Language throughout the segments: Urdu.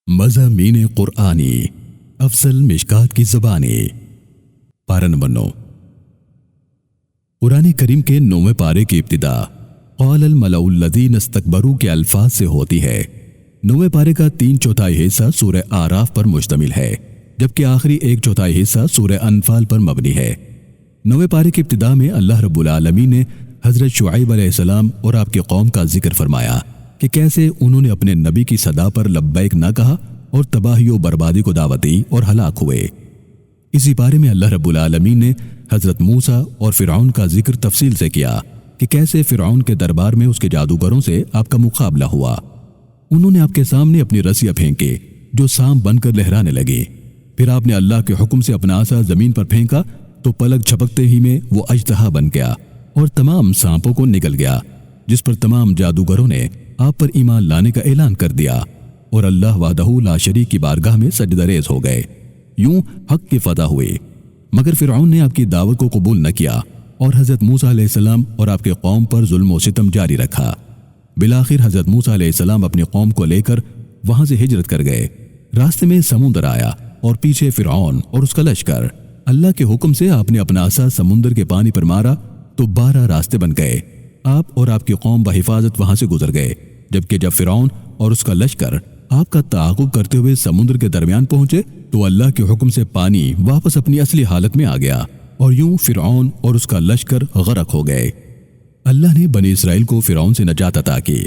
مضامین قرآنی افضل مشکات کی زبانی پارہ نمبر 9۔ قرآن کریم کے 9ویں پارے کی ابتدا قال الملأ الذین استکبروا کے الفاظ سے ہوتی ہے۔ 9ویں پارے کا 3/4 حصہ سورہ اعراف پر مشتمل ہے، جبکہ آخری 1/4 حصہ سورہ انفال پر مبنی ہے۔ 9ویں پارے کی ابتدا میں اللہ رب العالمین نے حضرت شعیب علیہ السلام اور آپ کی قوم کا ذکر فرمایا کہ کیسے انہوں نے اپنے نبی کی صدا پر لبیک نہ کہا اور تباہی و بربادی کو دعوت دی اور ہلاک ہوئے۔ اسی پارے میں اللہ رب العالمین نے حضرت موسیٰ اور فرعون کا ذکر تفصیل سے کیا کہ کیسے فرعون کے دربار میں اس کے جادوگروں سے آپ کا مقابلہ ہوا۔ انہوں نے آپ کے سامنے اپنی رسیاں پھینکی جو سانپ بن کر لہرانے لگی۔ پھر آپ نے اللہ کے حکم سے اپنا عصا زمین پر پھینکا تو پلک جھپکتے ہی میں وہ اژدہا بن گیا اور تمام سانپوں کو نگل گیا، جس پر تمام جادوگروں نے آپ پر ایمان لانے کا اعلان کر دیا اور اللہ وحدہ لا شریک کی بارگاہ میں سجدہ ریز ہو گئے۔ یوں حق کی فتح ہوئی، مگر فرعون نے آپ کی دعوت کو قبول نہ کیا اور حضرت موسیٰ علیہ السلام اور آپ کے قوم پر ظلم و ستم جاری رکھا۔ بالآخر حضرت موسیٰ علیہ السلام اپنی قوم کو لے کر وہاں سے ہجرت کر گئے۔ راستے میں سمندر آیا اور پیچھے فرعون اور اس کا لشکر۔ اللہ کے حکم سے آپ نے اپنا عصا سمندر کے پانی پر مارا تو 12 راستے بن گئے۔ آپ اور آپ کی قوم بحفاظت وہاں سے گزر گئے، جبکہ جب فرعون اور اس کا لشکر آپ کا تعاقب کرتے ہوئے سمندر کے درمیان پہنچے تو اللہ کے حکم سے پانی واپس اپنی اصلی حالت میں آ گیا اور یوں فرعون اور اس کا لشکر غرق ہو گئے۔ اللہ نے بنی اسرائیل کو فرعون سے نجات عطا کی۔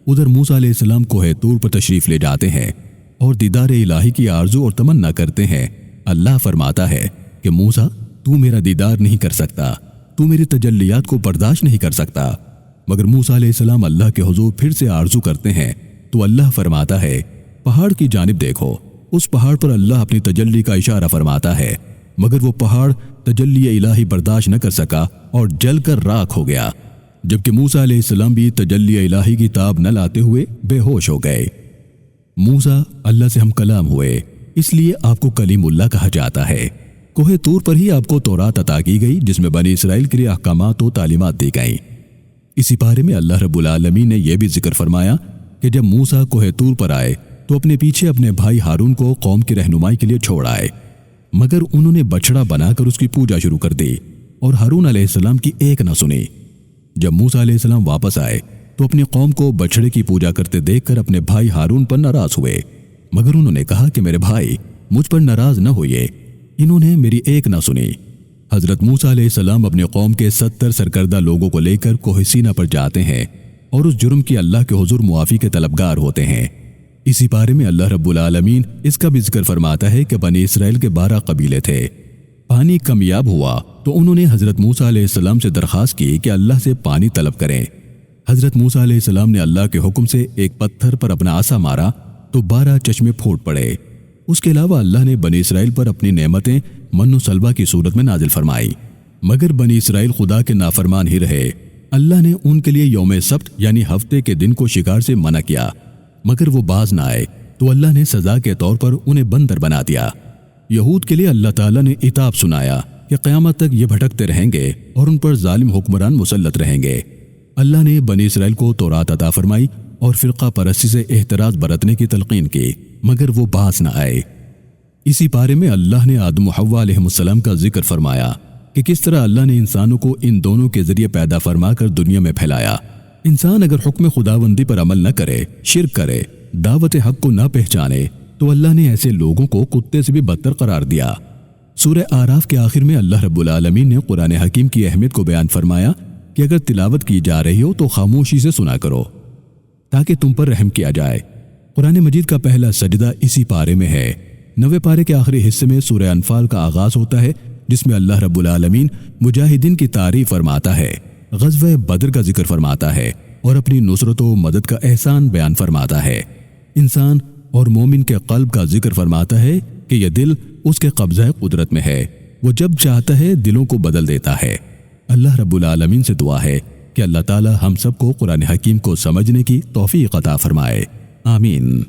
ادھر موسیٰ علیہ السلام کوہ طور پر تشریف لے جاتے ہیں اور دیدار الہی کی آرزو اور تمنا کرتے ہیں۔ اللہ فرماتا ہے کہ موسیٰ تو میرا دیدار نہیں کر سکتا، تو میری تجلیات کو برداشت نہیں کر سکتا۔ مگر موسیٰ علیہ السلام اللہ کے حضور پھر سے آرزو کرتے ہیں تو اللہ فرماتا ہے پہاڑ کی جانب دیکھو۔ اس پہاڑ پر اللہ اپنی تجلی کا اشارہ فرماتا ہے، مگر وہ پہاڑ تجلی الہی برداشت نہ کر سکا اور جل کر راکھ ہو گیا، جبکہ موسیٰ علیہ السلام بھی تجلی الہی کی تاب نہ لاتے ہوئے بے ہوش ہو گئے۔ موسیٰ اللہ سے ہم کلام ہوئے، اس لیے آپ کو کلیم اللہ کہا جاتا ہے۔ کوہ طور پر ہی آپ کو تورات عطا کی گئی، جس میں بنی اسرائیل کے لیے احکامات و تعلیمات دی گئیں۔ اسی پارے میں اللہ رب العالمین نے یہ بھی ذکر فرمایا کہ جب موسیٰ کوہ طور پر آئے تو اپنے پیچھے اپنے بھائی ہارون کو قوم کی رہنمائی کے لیے چھوڑ آئے، مگر انہوں نے بچڑا بنا کر اس کی پوجا شروع کر دی اور ہارون علیہ السلام کی ایک نہ سنی۔ جب موسیٰ علیہ السلام واپس آئے تو اپنی قوم کو بچڑے کی پوجا کرتے دیکھ کر اپنے بھائی ہارون پر ناراض ہوئے، مگر انہوں نے کہا کہ میرے بھائی مجھ پر ناراض نہ ہوئے، انہوں نے میری ایک نہ سنی۔ حضرت موسیٰ علیہ السلام اپنے قوم کے 70 سرکردہ لوگوں کو لے کر کوہ سینا پر جاتے ہیں اور اس جرم کی اللہ کے حضور معافی کے طلبگار ہوتے ہیں۔ اسی پارے میں اللہ رب العالمین اس کا بھی ذکر فرماتا ہے کہ بنی اسرائیل کے 12 قبیلے تھے۔ پانی کمیاب ہوا تو انہوں نے حضرت موسیٰ علیہ السلام سے درخواست کی کہ اللہ سے پانی طلب کریں۔ حضرت موسیٰ علیہ السلام نے اللہ کے حکم سے ایک پتھر پر اپنا عصا مارا تو 12 چشمے پھوٹ پڑے۔ اس کے علاوہ اللہ نے بنی اسرائیل پر اپنی نعمتیں من و سلوہ کی صورت میں نازل فرمائی، مگر بنی اسرائیل خدا کے نافرمان ہی رہے۔ اللہ نے ان کے لیے یوم سبت یعنی ہفتے کے دن کو شکار سے منع کیا، مگر وہ باز نہ آئے تو اللہ نے سزا کے طور پر انہیں بندر بنا دیا۔ یہود کے لیے اللہ تعالیٰ نے عتاب سنایا کہ قیامت تک یہ بھٹکتے رہیں گے اور ان پر ظالم حکمران مسلط رہیں گے۔ اللہ نے بنی اسرائیل کو تورات عطا فرمائی اور فرقہ پرستی سے احتراز برتنے کی تلقین کی، مگر وہ باز نہ آئے۔ اسی پارے میں اللہ نے آدم و حوا علیہ السلام کا ذکر فرمایا کہ کس طرح اللہ نے انسانوں کو ان دونوں کے ذریعے پیدا فرما کر دنیا میں پھیلایا۔ انسان اگر حکم خداوندی پر عمل نہ کرے، شرک کرے، دعوت حق کو نہ پہچانے تو اللہ نے ایسے لوگوں کو کتے سے بھی بدتر قرار دیا۔ سورہ اعراف کے آخر میں اللہ رب العالمین نے قرآن حکیم کی اہمیت کو بیان فرمایا کہ اگر تلاوت کی جا رہی ہو تو خاموشی سے سنا کرو تاکہ تم پر رحم کیا جائے۔ قرآن مجید کا پہلا سجدہ اسی پارے میں ہے۔ 9ویں پارے کے آخری حصے میں سورہ انفال کا آغاز ہوتا ہے، جس میں اللہ رب العالمین مجاہدین کی تعریف فرماتا ہے، غزوہ بدر کا ذکر فرماتا ہے اور اپنی نصرت و مدد کا احسان بیان فرماتا ہے۔ انسان اور مومن کے قلب کا ذکر فرماتا ہے کہ یہ دل اس کے قبضہ قدرت میں ہے، وہ جب چاہتا ہے دلوں کو بدل دیتا ہے۔ اللہ رب العالمین سے دعا ہے کہ اللہ تعالی ہم سب کو قرآن حکیم کو سمجھنے کی توفیق عطا فرمائے، آمین۔